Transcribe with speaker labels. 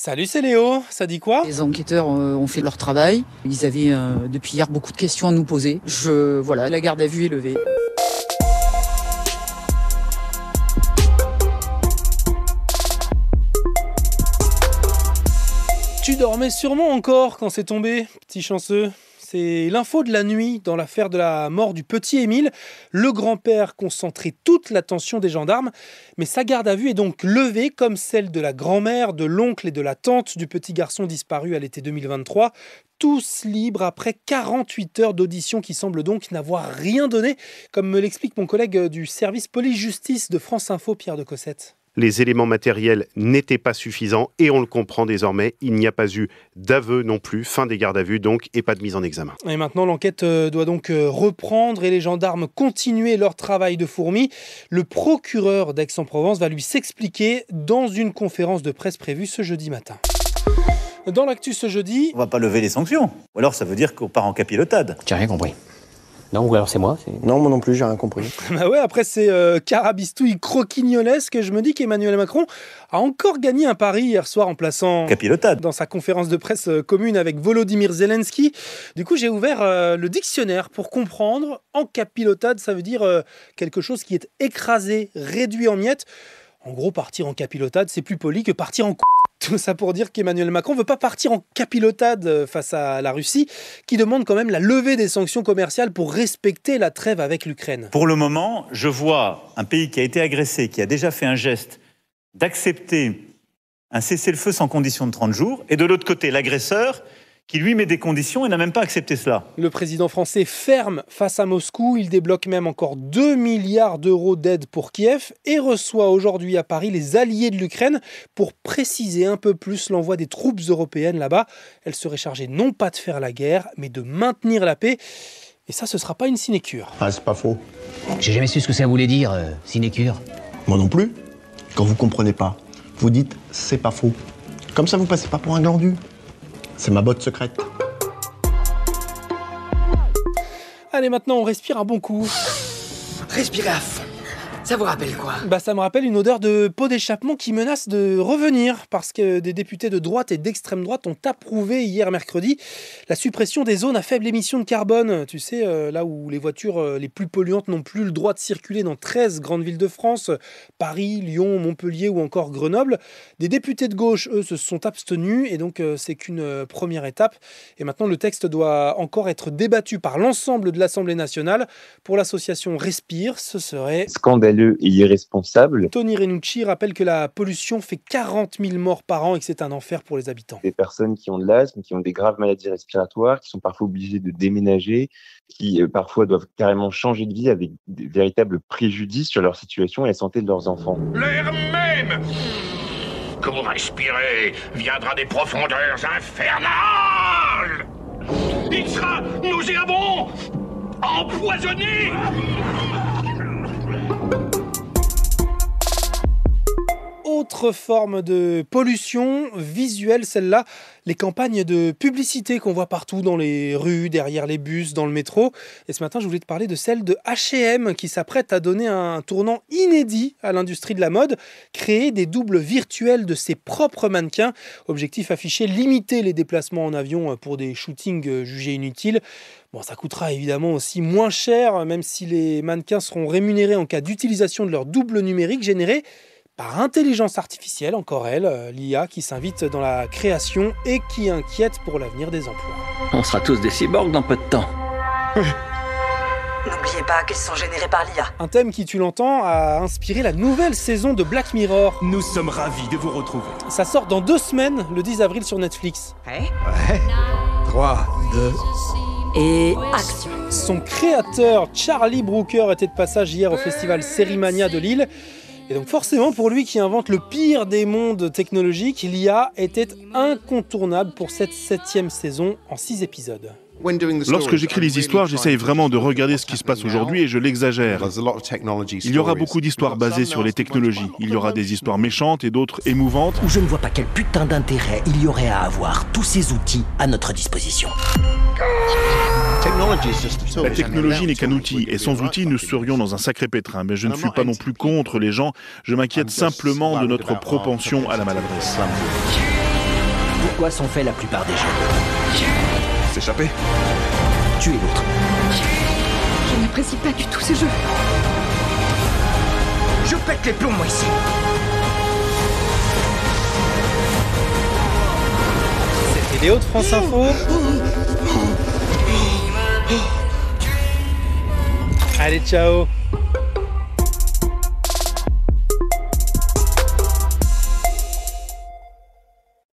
Speaker 1: Salut, c'est Léo, ça dit quoi?
Speaker 2: Les enquêteurs ont fait leur travail. Ils avaient depuis hier beaucoup de questions à nous poser. Voilà, la garde à vue est levée.
Speaker 1: Tu dormais sûrement encore quand c'est tombé, petit chanceux. C'est l'info de la nuit dans l'affaire de la mort du petit Émile. Le grand-père concentrait toute l'attention des gendarmes, mais sa garde à vue est donc levée comme celle de la grand-mère, de l'oncle et de la tante du petit garçon disparu à l'été 2023. Tous libres après 48 heures d'audition qui semblent donc n'avoir rien donné, comme me l'explique mon collègue du service police-justice de France Info, Pierre de Cossette.
Speaker 3: Les éléments matériels n'étaient pas suffisants et on le comprend désormais, il n'y a pas eu d'aveu non plus, fin des gardes à vue donc et pas de mise en examen.
Speaker 1: Et maintenant l'enquête doit donc reprendre et les gendarmes continuer leur travail de fourmi. Le procureur d'Aix-en-Provence va lui s'expliquer dans une conférence de presse prévue ce jeudi matin. Dans l'actu ce jeudi...
Speaker 4: On va pas lever les sanctions, ou alors ça veut dire qu'on part en capilotade.
Speaker 5: J'ai rien compris. Non, ou alors c'est moi.
Speaker 6: Non, moi non plus, j'ai rien compris.
Speaker 1: Bah ouais, après ces carabistouilles croquignolesques, je me dis qu'Emmanuel Macron a encore gagné un pari hier soir en plaçant...
Speaker 4: Capilotade.
Speaker 1: Dans sa conférence de presse commune avec Volodymyr Zelensky. Du coup, j'ai ouvert le dictionnaire pour comprendre. En capilotade, ça veut dire quelque chose qui est écrasé, réduit en miettes. En gros, partir en capilotade, c'est plus poli que partir en Tout ça pour dire qu'Emmanuel Macron ne veut pas partir en capilotade face à la Russie, qui demande quand même la levée des sanctions commerciales pour respecter la trêve avec l'Ukraine.
Speaker 4: Pour le moment, je vois un pays qui a été agressé, qui a déjà fait un geste d'accepter un cessez-le-feu sans condition de 30 jours, et de l'autre côté, l'agresseur qui lui met des conditions et n'a même pas accepté cela.
Speaker 1: Le président français ferme face à Moscou. Il débloque même encore 2 milliards d'euros d'aide pour Kiev et reçoit aujourd'hui à Paris les alliés de l'Ukraine pour préciser un peu plus l'envoi des troupes européennes là-bas. Elles seraient chargées non pas de faire la guerre, mais de maintenir la paix. Et ça, ce ne sera pas une sinécure.
Speaker 6: Ah, c'est pas faux.
Speaker 5: J'ai jamais su ce que ça voulait dire, sinécure.
Speaker 6: Moi non plus. Quand vous comprenez pas, vous dites c'est pas faux. Comme ça, vous passez pas pour un glandu. C'est ma botte secrète.
Speaker 1: Allez, maintenant, on respire un bon coup.
Speaker 2: Respirez à fond. Ça vous rappelle quoi?
Speaker 1: Ça me rappelle une odeur de pot d'échappement qui menace de revenir parce que des députés de droite et d'extrême droite ont approuvé hier mercredi la suppression des zones à faible émission de carbone. Tu sais, là où les voitures les plus polluantes n'ont plus le droit de circuler dans 13 grandes villes de France, Paris, Lyon, Montpellier ou encore Grenoble. Des députés de gauche, eux, se sont abstenus et donc c'est qu'une première étape. Et maintenant, le texte doit encore être débattu par l'ensemble de l'Assemblée nationale. Pour l'association Respire, ce serait...
Speaker 7: scandaleux et irresponsable.
Speaker 1: Tony Renucci rappelle que la pollution fait 40 000 morts par an et que c'est un enfer pour les habitants.
Speaker 7: Des personnes qui ont de l'asthme, qui ont des graves maladies respiratoires, qui sont parfois obligées de déménager, qui parfois doivent carrément changer de vie avec des véritables préjudices sur leur situation et la santé de leurs enfants.
Speaker 8: L'air même que vous respirez viendra des profondeurs infernales. Il sera nauséabond, empoisonné.
Speaker 1: Autre forme de pollution visuelle, celle-là, les campagnes de publicité qu'on voit partout dans les rues, derrière les bus, dans le métro. Et ce matin, je voulais te parler de celle de H&M qui s'apprête à donner un tournant inédit à l'industrie de la mode, créer des doubles virtuels de ses propres mannequins. Objectif affiché, limiter les déplacements en avion pour des shootings jugés inutiles. Bon, ça coûtera évidemment aussi moins cher, même si les mannequins seront rémunérés en cas d'utilisation de leur double numérique généré par intelligence artificielle, encore elle, l'IA qui s'invite dans la création et qui inquiète pour l'avenir des emplois.
Speaker 9: On sera tous des cyborgs dans peu de temps.
Speaker 10: N'oubliez pas qu'ils sont générés par l'IA.
Speaker 1: Un thème qui, tu l'entends, a inspiré la nouvelle saison de Black Mirror.
Speaker 11: Nous sommes ravis de vous retrouver.
Speaker 1: Ça sort dans 2 semaines, le 10 avril sur Netflix.
Speaker 10: Ouais.
Speaker 6: 3, 2...
Speaker 10: Et action.
Speaker 1: Son créateur, Charlie Brooker, était de passage hier au festival Sérimania de Lille. Et donc forcément, pour lui qui invente le pire des mondes technologiques, l'IA était incontournable pour cette 7e saison en 6 épisodes.
Speaker 12: Lorsque j'écris les histoires, j'essaye vraiment de regarder ce qui se passe aujourd'hui et je l'exagère. Il y aura beaucoup d'histoires basées sur les technologies. Il y aura des histoires méchantes et d'autres émouvantes.
Speaker 13: Je ne vois pas quel putain d'intérêt il y aurait à avoir tous ces outils à notre disposition.
Speaker 12: La technologie n'est qu'un outil, et sans outil, nous serions dans un sacré pétrin. Mais je ne suis pas non plus contre les gens, je m'inquiète simplement de notre propension à la maladresse.
Speaker 13: quoi sont faits la plupart des jeux.
Speaker 11: S'échapper.
Speaker 13: Tuer l'autre.
Speaker 14: Je n'apprécie pas du tout ce jeu.
Speaker 13: Je pète les plombs, moi, ici.
Speaker 1: C'était Léo de France Info. Allez, ciao.